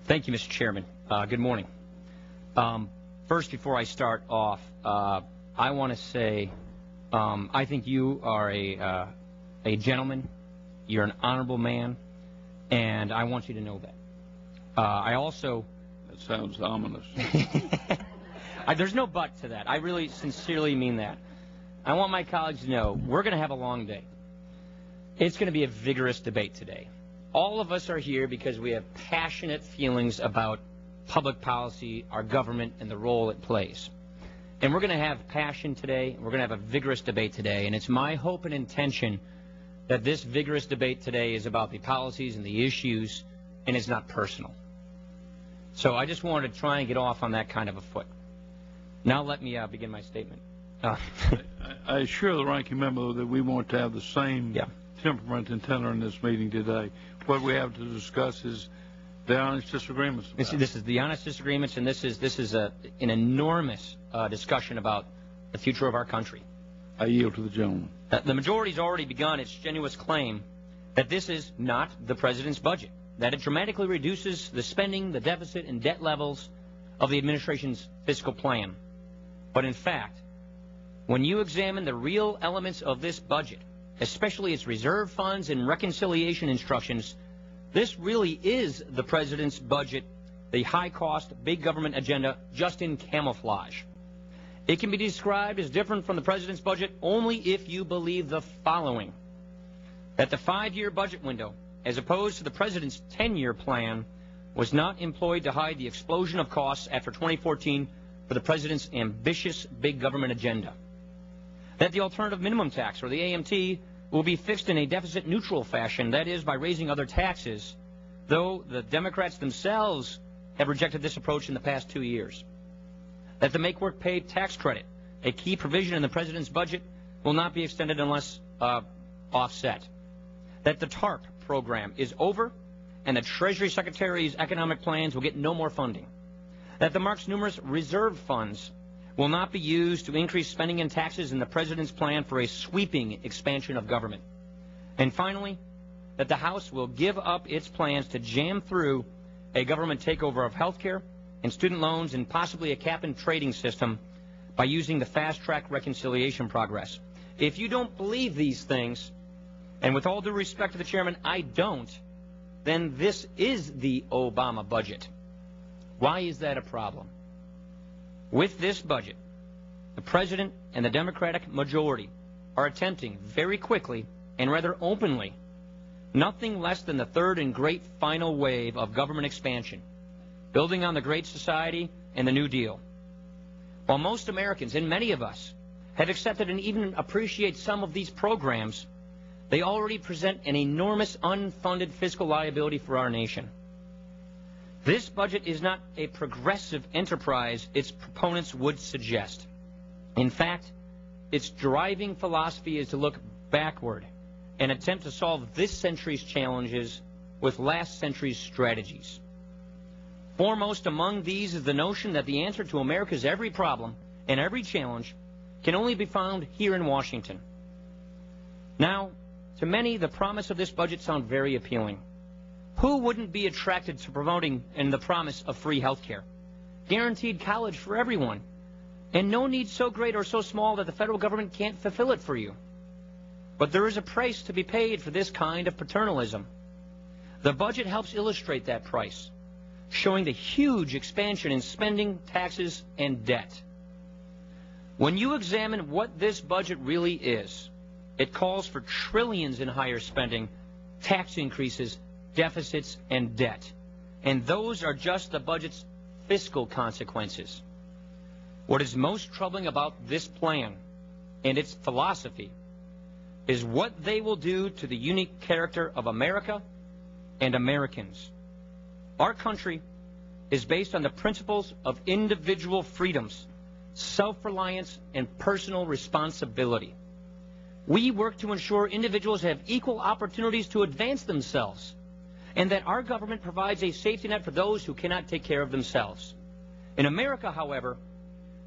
Thank you, Mr. Chairman. Good morning. First, before I start off, I want to say I think you are a gentleman. You're an honorable man, and I want you to know that. I also... That sounds ominous. There's no but to that. I really sincerely mean that. I want my colleagues to know we're going to have a long day. It's going to be a vigorous debate today. All of us are here because we have passionate feelings about public policy, our government, and the role it plays. And we're going to have passion today. We're going to have a vigorous debate today. And it's my hope and intention that this vigorous debate today is about the policies and the issues, and it's not personal. So I just wanted to try and get off on that kind of a foot. Now let me begin my statement. I assure the ranking member that we want to have the same temperament and tenor in this meeting today. What we have to discuss is the honest disagreements. This is the honest disagreements, and this is an enormous discussion about the future of our country. I yield to the gentleman. The majority's already begun its strenuous claim that this is not the president's budget, that it dramatically reduces the spending, the deficit, and debt levels of the administration's fiscal plan. But in fact, when you examine the real elements of this budget, especially its reserve funds and reconciliation instructions, this really is the president's budget, the high-cost, big government agenda, just in camouflage. It can be described as different from the president's budget only if you believe the following: that the 5-year budget window, as opposed to the president's 10-year plan, was not employed to hide the explosion of costs after 2014 for the president's ambitious big government agenda. That the alternative minimum tax, or the AMT, will be fixed in a deficit-neutral fashion, that is, by raising other taxes, though the Democrats themselves have rejected this approach in the past 2 years. That the make-work-pay tax credit, a key provision in the president's budget, will not be extended unless offset. That the TARP program is over, and the Treasury Secretary's economic plans will get no more funding. That the Mark's numerous reserve funds will not be used to increase spending and taxes in the president's plan for a sweeping expansion of government. And finally, that the House will give up its plans to jam through a government takeover of health care and student loans and possibly a cap-and-trading system by using the fast-track reconciliation progress. If you don't believe these things, and with all due respect to the chairman, I don't, then this is the Obama budget. Why is that a problem? With this budget, the president and the Democratic majority are attempting very quickly and rather openly nothing less than the third and great final wave of government expansion, building on the Great Society and the New Deal. While most Americans, and many of us, have accepted and even appreciate some of these programs, they already present an enormous unfunded fiscal liability for our nation. This budget is not a progressive enterprise its proponents would suggest. In fact, its driving philosophy is to look backward and attempt to solve this century's challenges with last century's strategies. Foremost among these is the notion that the answer to America's every problem and every challenge can only be found here in Washington. Now, to many, the promise of this budget sounds very appealing. Who wouldn't be attracted to promoting and the promise of free health care, guaranteed college for everyone, and no need so great or so small that the federal government can't fulfill it for you? But there is a price to be paid for this kind of paternalism. The budget helps illustrate that price, showing the huge expansion in spending, taxes, and debt. When you examine what this budget really is, it calls for trillions in higher spending, tax increases, deficits, and debt. And those are just the budget's fiscal consequences. What is most troubling about this plan and its philosophy is what they will do to the unique character of America and Americans. Our country is based on the principles of individual freedoms, self-reliance, and personal responsibility. We work to ensure individuals have equal opportunities to advance themselves, and that our government provides a safety net for those who cannot take care of themselves. In America, however,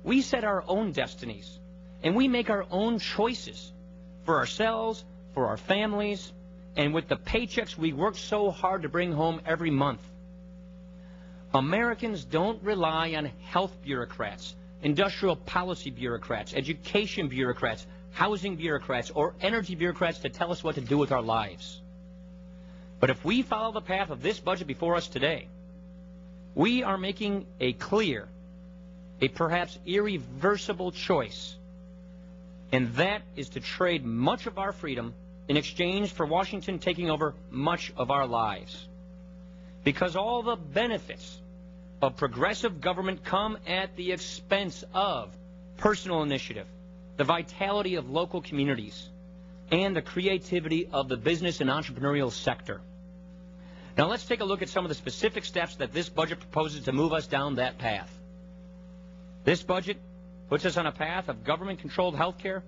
we set our own destinies, and we make our own choices for ourselves, for our families, and with the paychecks we work so hard to bring home every month. Americans don't rely on health bureaucrats, industrial policy bureaucrats, education bureaucrats, housing bureaucrats, or energy bureaucrats to tell us what to do with our lives. But if we follow the path of this budget before us today, we are making a clear, a perhaps irreversible choice, and that is to trade much of our freedom in exchange for Washington taking over much of our lives. Because all the benefits of progressive government come at the expense of personal initiative, the vitality of local communities, and the creativity of the business and entrepreneurial sector. Now let's take a look at some of the specific steps that this budget proposes to move us down that path. This budget puts us on a path of government-controlled health care,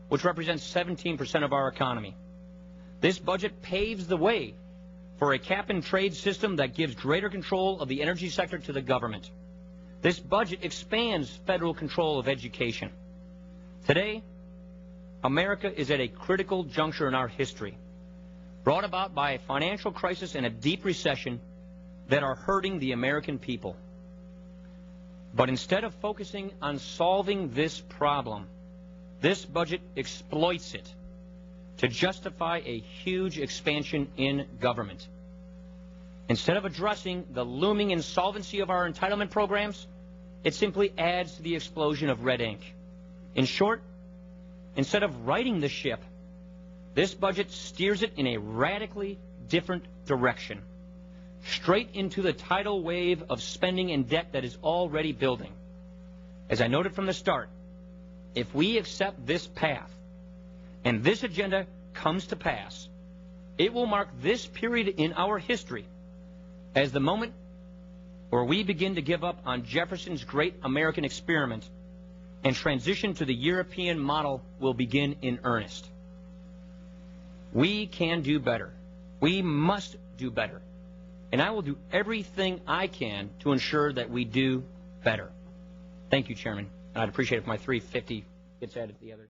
which represents 17% of our economy. This budget paves the way for a cap-and-trade system that gives greater control of the energy sector to the government. This budget expands federal control of education. Today, America is at a critical juncture in our history, brought about by a financial crisis and a deep recession that are hurting the American people. But instead of focusing on solving this problem, this budget exploits it to justify a huge expansion in government. Instead of addressing the looming insolvency of our entitlement programs, it simply adds to the explosion of red ink. In short, instead of righting the ship, this budget steers it in a radically different direction, straight into the tidal wave of spending and debt that is already building. As I noted from the start, if we accept this path and this agenda comes to pass, it will mark this period in our history as the moment where we begin to give up on Jefferson's great American experiment and transition to the European model will begin in earnest. We can do better. We must do better. And I will do everything I can to ensure that we do better. Thank you, Chairman. And I'd appreciate it if my 350 gets added to the other.